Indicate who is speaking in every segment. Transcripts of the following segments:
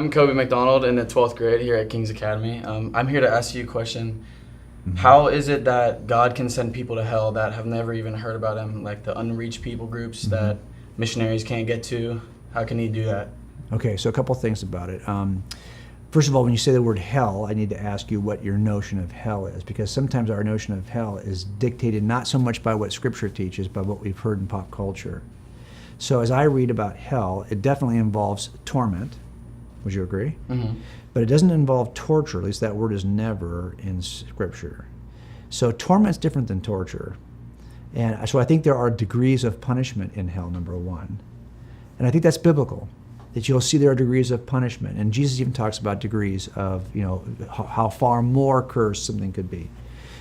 Speaker 1: I'm Kobe McDonald in the 12th grade here at King's Academy. I'm here to ask you a question. How is it that God can send people to hell that have never even heard about him, like the unreached people groups that missionaries can't get to? How can he do that?
Speaker 2: Okay, so a couple things about it. First of all, when you say the word hell, I need to ask you what your notion of hell is, because sometimes our notion of hell is dictated not so much by what Scripture teaches, but what we've heard in pop culture. So as I read about hell, it definitely involves torment. Would you agree?
Speaker 1: Mm-hmm.
Speaker 2: But it doesn't involve torture. At least that word is never in Scripture. So torment's different than torture. And so I think there are degrees of punishment in hell, number one. And I think that's biblical, that you'll see there are degrees of punishment. And Jesus even talks about degrees of, how far more cursed something could be.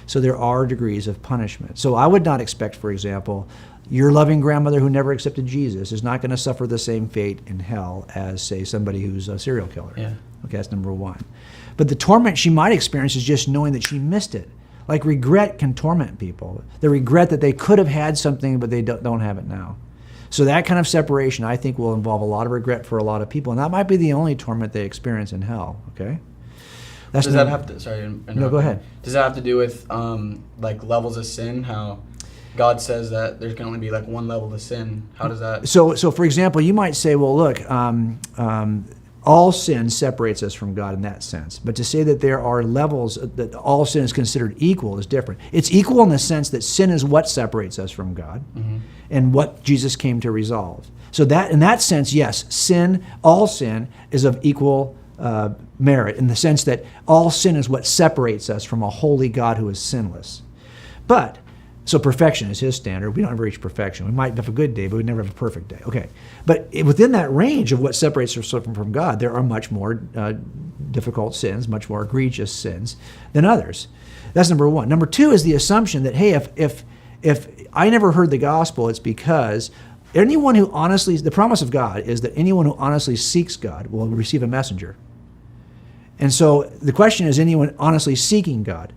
Speaker 2: So there are degrees of punishment. So I would not expect, for example, your loving grandmother who never accepted Jesus is not going to suffer the same fate in hell as, say, somebody who's a serial killer.
Speaker 1: Yeah.
Speaker 2: Okay, that's number one. But the torment she might experience is just knowing that she missed it. Like regret can torment people. The regret that they could have had something, but they don't have it now. So that kind of separation, I think, will involve a lot of regret for a lot of people. And that might be the only torment they experience in hell, okay?
Speaker 1: Does that have to, sorry to interrupt.
Speaker 2: No, go ahead.
Speaker 1: Does that have to do with like levels of sin? How God says that there's can only be like one level of sin. How does that?
Speaker 2: So for example, you might say, well, look, all sin separates us from God in that sense. But to say that there are levels, that all sin is considered equal is different. It's equal in the sense that sin is what separates us from God and what Jesus came to resolve. So that in that sense, yes, all sin is of equal merit in the sense that all sin is what separates us from a holy God who is sinless. So perfection is his standard. We don't ever reach perfection. We might have a good day, but we never have a perfect day. Okay. But within that range of what separates us from God, there are much more difficult sins, much more egregious sins than others. That's number one. Number two is the assumption that, hey, if I never heard the gospel, it's because anyone who honestly, the promise of God is that anyone who honestly seeks God will receive a messenger. And so the question is, anyone honestly seeking God?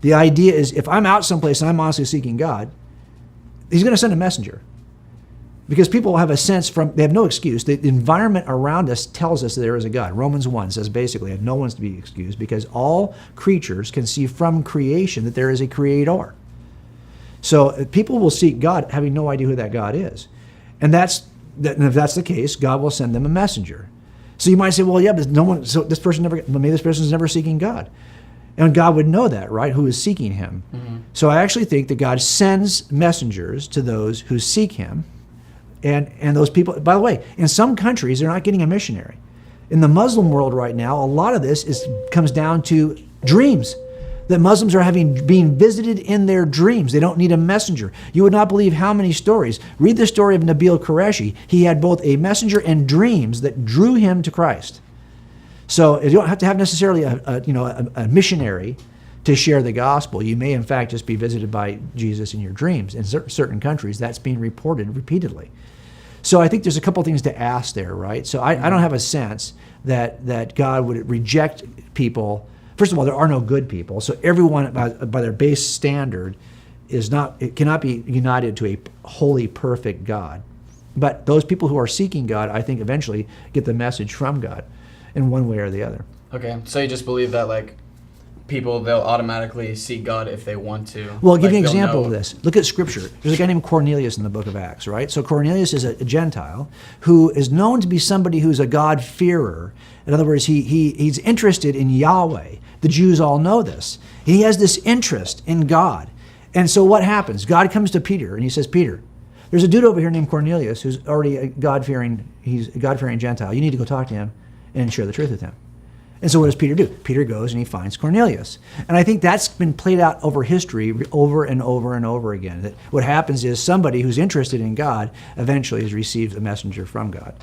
Speaker 2: The idea is, if I'm out someplace and I'm honestly seeking God, he's going to send a messenger. Because people have a sense they have no excuse. The environment around us tells us that there is a God. Romans 1 says basically, no one's to be excused because all creatures can see from creation that there is a creator. So people will seek God having no idea who that God is. And if that's the case, God will send them a messenger. So you might say, well, yeah, but maybe this person's never seeking God. And God would know that, right? Who is seeking him. So I actually think that God sends messengers to those who seek him. And those people, by the way, in some countries, they're not getting a missionary. In the Muslim world right now, a lot of this comes down to dreams. That Muslims are being visited in their dreams. They don't need a messenger. You would not believe how many stories. Read the story of Nabil Qureshi. He had both a messenger and dreams that drew him to Christ. So you don't have to have necessarily a missionary to share the gospel. You may, in fact, just be visited by Jesus in your dreams. In certain countries, that's being reported repeatedly. So I think there's a couple things to ask there, right? So I don't have a sense that God would reject people. First of all, there are no good people. So everyone, by their base standard, cannot be united to a holy, perfect God. But those people who are seeking God, I think, eventually get the message from God in one way or the other.
Speaker 1: Okay, so you just believe that like people, they'll automatically seek God if they want to.
Speaker 2: Well, I'll give you an example of this. Look at Scripture. There's a guy named Cornelius in the book of Acts, right? So Cornelius is a Gentile who is known to be somebody who's a God-fearer. In other words, he's interested in Yahweh. The Jews all know this. He has this interest in God. And so what happens? God comes to Peter and he says, Peter, there's a dude over here named Cornelius who's already he's a God-fearing Gentile. You need to go talk to him and share the truth with him. And so what does Peter do? Peter goes and he finds Cornelius. And I think that's been played out over history over and over and over again. That what happens is somebody who's interested in God eventually has received a messenger from God.